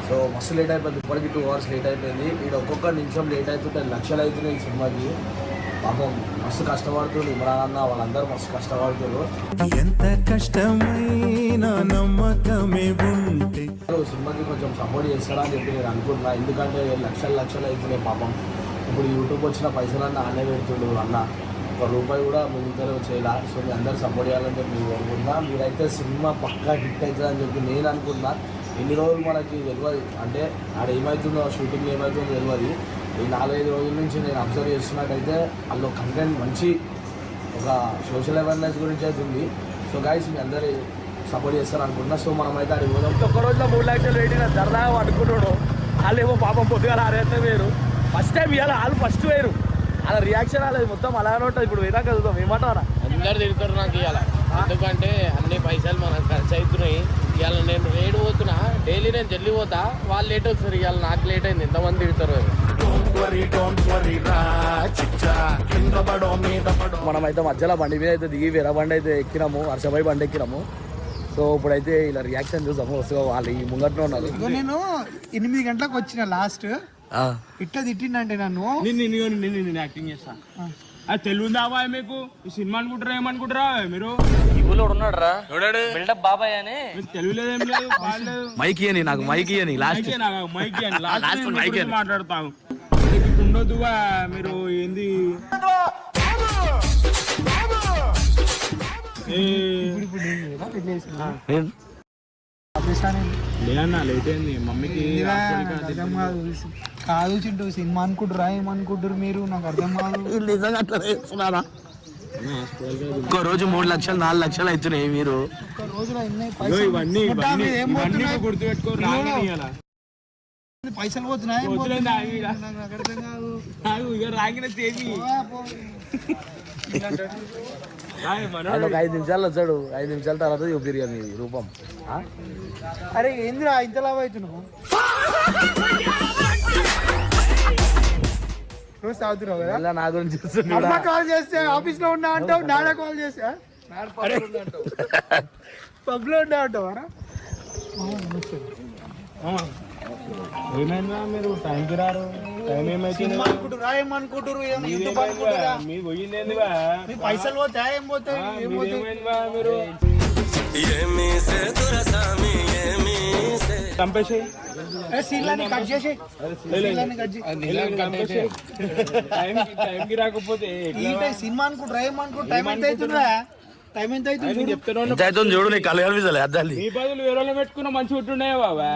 So మస్తు late అయిపోయింది, ఇప్పటికి 2 hours లేట్ అయిపోయింది. ఇక్కడ ఒక్కొక్క నిమిషం లేట్ అవుతుంటే లక్షలు అవుతున్నాయి ఈ సినిమాకి. పాపం మస్తు కష్టపడుతుంది ఇమ్రాన్ అన్న, వాళ్ళందరూ మస్తు కష్టపడుతున్నారు. ఎంత కష్టమైనా నమ్మకమే ఉంటే సినిమాకి కొంచెం సపోర్ట్ చేస్తారా అని చెప్పి నేను అనుకుంటున్నా. ఎందుకంటే లక్షలు అవుతున్నాయి పాపం. ఇప్పుడు యూట్యూబ్ వచ్చిన పైసలన్నీ ఆనే పెడుతుండు అన్న, ₹1 కూడా మిగతాలో చేయాల. సో మీ అందరూ సపోర్ట్ చేయాలని చెప్పి నేను అనుకుంటున్నా. మీరైతే సినిమా పక్కా హిట్ అవుతుంది అని చెప్పి నేను అనుకుంటున్నా. ఎన్ని రోజులు మనకి తెలియదు, అంటే ఆడ ఏమవుతుందో షూటింగ్ ఏమవుతుందో తెలియదు. ఈ 4-5 రోజుల నుంచి నేను అబ్జర్వ్ చేస్తున్నట్టయితే అందులో కంటెంట్ మంచి ఒక సోషల్ అవేర్నెస్ గురించి అయితే ఉంది. సో గైస్ మీ అందరూ సపోర్ట్ చేస్తారు అనుకుంటున్నా. సో మనమైతే అడిగి పోదాం. ఒక్క రోజులో 3 లక్షలు వెయిటింగ్ సరదాగా పట్టుకుంటాడు. వాళ్ళు ఏమో పాపం పొద్దుగా ఆరైతే వేరు, ఫస్ట్ టైం ఇవ్వాలి, వాళ్ళు ఫస్ట్ వేరు, అలా రియాక్షన్ అలా మొత్తం అలానే ఉంటుంది. ఇప్పుడు వినాక చదువుతాం ఏమంటారా, అందరు తిరుగుతారు నాకు ఇవాళ. ఎందుకంటే అన్ని పైసలు మనకు ఖర్చు అవుతున్నాయి. ఇవాళ నేను రేటు పోతున్నా, డైలీ నేను జల్లి పోతా, వాళ్ళు లేట్ వస్తారు. ఇవాళ నాకు లేట్ అయింది, ఎంతమంది తిరుగుతారు. మనమైతే మధ్యలో బండి మీద అయితే దిగి వేరే బండి అయితే ఎక్కినాము, వర్షపై బండి ఎక్కినాము. సో ఇప్పుడైతే ఇలా రియాక్షన్ చూసాము. వస్తూ వాళ్ళు ఈ ముంగట్లో ఉన్నారు. నేను 8 గంటలకు వచ్చిన లాస్ట్ ఇట్లా తిట్టిండంటే నన్ను నేను యాక్టింగ్ చేస్తా. అది తెలుగుందావా మీకు? ఈ సినిమా అనుకుంటారా ఏమనుకుంటారా మీరు? ఉన్నాడు రా బిల్డప్ బాబాయ్ అని. తెలుగులేదేం లేదు, మైక్ అని నాకు మైక్ అని లాస్ట్ మాట్లాడతావు ఉండొద్దుగా మీరు. ఏంది లేదన్నా, లేట్ అయింది మమ్మీకి. కాదు చింటూ, సినిమా అనుకుంటారా ఏమనుకుంటారు మీరు? నాకు అర్థం కాదు. ఒక్క రోజు 3 లక్షలు 4 లక్షలు అవుతున్నాయి. మీరు ఇవన్నీ గుర్తుపెట్టుకో. పైసలు పోతున్నాయి, రాగిన తేజీ ఆయన ఒక 5 నిమిషాలు వచ్చాడు, 5 నిమిషాల తర్వాత చూపిరు మీ రూపం. అరే ఏందిరా ఇంత లాభ అవుతున్నావు? రోజు తాగుతున్నావు కదా. నా గురించి కాల్ చేస్తే ఆఫీస్ లో ఉన్నా అంటావు, నాన్న కాల్ చేస్తా పబ్ లో ఉన్నా అంటావారా? ఏమైందా మీరు టైంకి రారు? టైం ఏమైతుంది? ఏమనుకుంటారు? మీకు పోయిందేందిగా? పైసలు పోతాయి, ఏం పోతాయి? మీరు చంపేసి టైంకి రాకపోతే సినిమా అనుకుంటారా ఏమనుకుంటా? టైం ఎంత అవుతుందా? టైం ఎంత అవుతుంది చెప్తాను చూడు, నీ కళ్ళు కనిపిస్తలే అద్దాలి. ఈ బదులు వేరే పెట్టుకున్న మంచిగా ఉంటుండే బాబా.